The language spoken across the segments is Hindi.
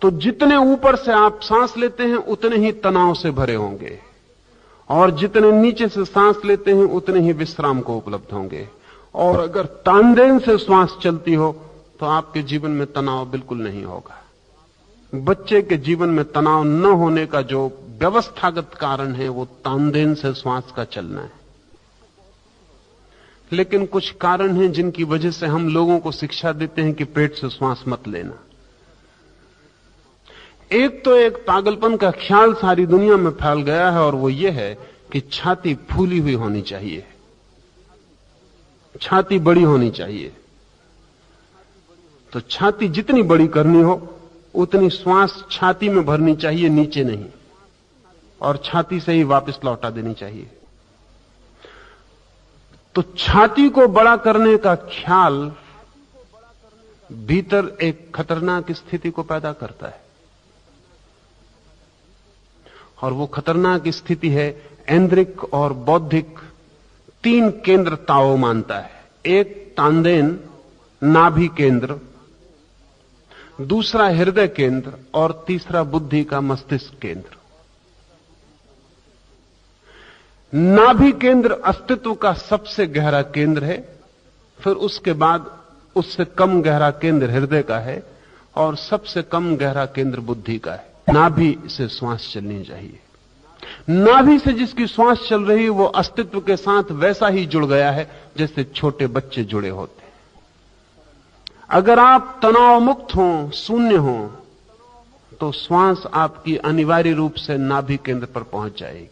तो जितने ऊपर से आप सांस लेते हैं उतने ही तनाव से भरे होंगे, और जितने नीचे से सांस लेते हैं उतने ही विश्राम को उपलब्ध होंगे। और अगर तानदेन से श्वास चलती हो तो आपके जीवन में तनाव बिल्कुल नहीं होगा। बच्चे के जीवन में तनाव न होने का जो व्यवस्थागत कारण है वो तानदेन से श्वास का चलना है। लेकिन कुछ कारण हैं जिनकी वजह से हम लोगों को शिक्षा देते हैं कि पेट से श्वास मत लेना। एक तो एक पागलपन का ख्याल सारी दुनिया में फैल गया है, और वो ये है कि छाती फूली हुई होनी चाहिए, छाती बड़ी होनी चाहिए। तो छाती जितनी बड़ी करनी हो उतनी श्वास छाती में भरनी चाहिए, नीचे नहीं, और छाती से ही वापस लौटा देनी चाहिए। तो छाती को बड़ा करने का ख्याल भीतर एक खतरनाक स्थिति को पैदा करता है, और वो खतरनाक स्थिति है ऐन्द्रिक और बौद्धिक तीन केंद्र ताओ मानता है। एक तानदेन नाभि केंद्र, दूसरा हृदय केंद्र, और तीसरा बुद्धि का मस्तिष्क केंद्र। नाभि केंद्र अस्तित्व का सबसे गहरा केंद्र है, फिर उसके बाद उससे कम गहरा केंद्र हृदय का है, और सबसे कम गहरा केंद्र बुद्धि का है। नाभि से श्वास चलनी चाहिए। नाभि से जिसकी श्वास चल रही है वो अस्तित्व के साथ वैसा ही जुड़ गया है जैसे छोटे बच्चे जुड़े होते हैं। अगर आप तनाव मुक्त हों, शून्य हों, तो श्वास आपकी अनिवार्य रूप से नाभि केंद्र पर पहुंच जाएगी।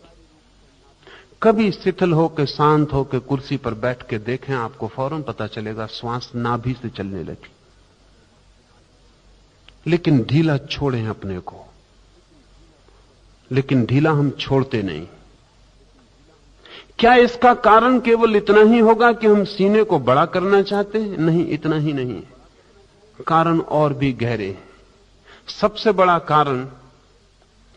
कभी शिथिल होकर शांत होकर कुर्सी पर बैठ के देखें, आपको फौरन पता चलेगा श्वास नाभि से चलने लगी। लेकिन ढीला छोड़ें अपने को, लेकिन ढीला हम छोड़ते नहीं। क्या इसका कारण केवल इतना ही होगा कि हम सीने को बड़ा करना चाहते हैं? नहीं, इतना ही नहीं, कारण और भी गहरे हैं। सबसे बड़ा कारण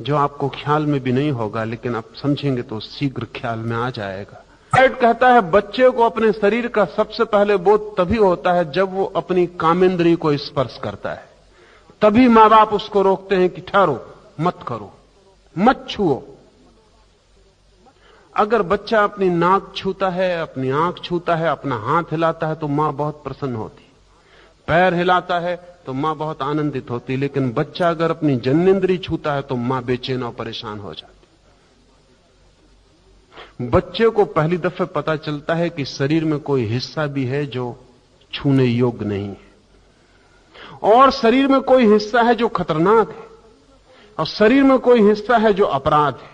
जो आपको ख्याल में भी नहीं होगा, लेकिन आप समझेंगे तो शीघ्र ख्याल में आ जाएगा। फ्रायड कहता है बच्चे को अपने शरीर का सबसे पहले बोध तभी होता है जब वो अपनी कामेंद्री को स्पर्श करता है। तभी मां बाप उसको रोकते हैं कि ठहरो, मत करो, मत छुओ। अगर बच्चा अपनी नाक छूता है, अपनी आंख छूता है, अपना हाथ हिलाता है तो मां बहुत प्रसन्न होती, पैर हिलाता है तो मां बहुत आनंदित होती। लेकिन बच्चा अगर अपनी जननेंद्री छूता है तो मां बेचैन और परेशान हो जाती। बच्चे को पहली दफे पता चलता है कि शरीर में कोई हिस्सा भी है जो छूने योग्य नहीं है, और शरीर में कोई हिस्सा है जो खतरनाक है, और शरीर में कोई हिस्सा है जो अपराध है।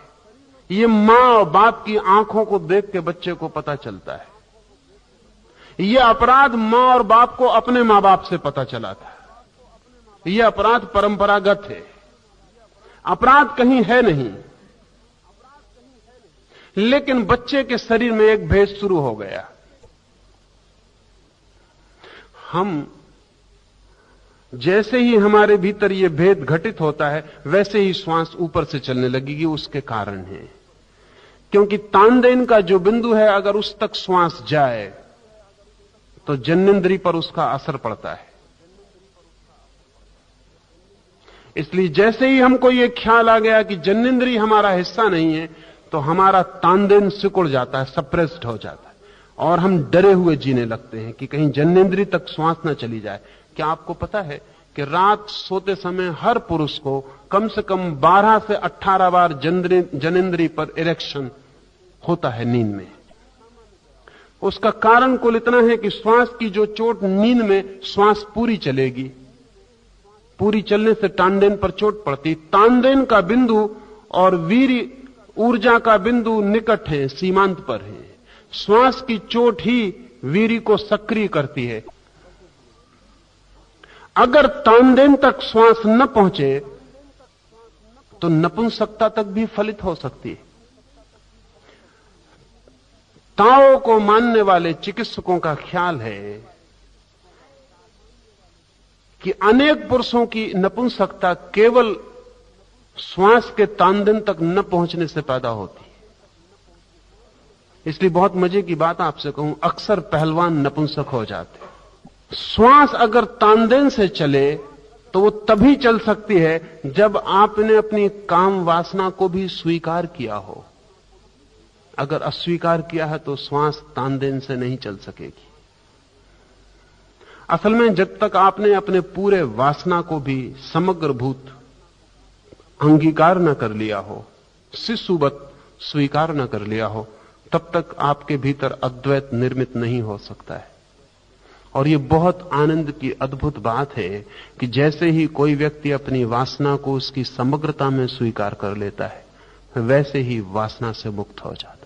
ये मां और बाप की आंखों को देख के बच्चे को पता चलता है। ये अपराध मां और बाप को अपने मां बाप से पता चला था। यह अपराध परंपरागत है, अपराध कहीं है नहीं। लेकिन बच्चे के शरीर में एक भेद शुरू हो गया। हम जैसे ही हमारे भीतर यह भेद घटित होता है वैसे ही श्वास ऊपर से चलने लगेगी। उसके कारण है क्योंकि तानदेन का जो बिंदु है, अगर उस तक श्वास जाए तो जननेंद्री पर उसका असर पड़ता है। इसलिए जैसे ही हमको यह ख्याल आ गया कि जननेंद्री हमारा हिस्सा नहीं है, तो हमारा तानदेन सिकुड़ जाता है, सप्रेस्ड हो जाता है, और हम डरे हुए जीने लगते हैं कि कहीं जननेंद्री तक श्वास न चली जाए। क्या आपको पता है कि रात सोते समय हर पुरुष को कम से कम 12 से 18 बार जननेंद्री पर इरेक्शन होता है नींद में? उसका कारण कुल इतना है कि श्वास की जो चोट नींद में श्वास पूरी चलेगी, पूरी चलने से तानदेन पर चोट पड़ती। तानदेन का बिंदु और वीर्य ऊर्जा का बिंदु निकट है, सीमांत पर है। श्वास की चोट ही वीर्य को सक्रिय करती है। अगर तानदेन तक श्वास न पहुंचे तो नपुंसकता तक भी फलित हो सकती है। ताओ को मानने वाले चिकित्सकों का ख्याल है कि अनेक पुरुषों की नपुंसकता केवल श्वास के तानदेन तक न पहुंचने से पैदा होती है। इसलिए बहुत मजे की बात आपसे कहूं, अक्सर पहलवान नपुंसक हो जाते। श्वास अगर तानदेन से चले तो वो तभी चल सकती है जब आपने अपनी काम वासना को भी स्वीकार किया हो। अगर अस्वीकार किया है तो श्वास तानदेन से नहीं चल सकेगी। असल में जब तक आपने अपने पूरे वासना को भी समग्रभूत अंगीकार न कर लिया हो, शिशुवत स्वीकार न कर लिया हो, तब तक आपके भीतर अद्वैत निर्मित नहीं हो सकता है। और ये बहुत आनंद की अद्भुत बात है कि जैसे ही कोई व्यक्ति अपनी वासना को उसकी समग्रता में स्वीकार कर लेता है, वैसे ही वासना से मुक्त हो जाता है।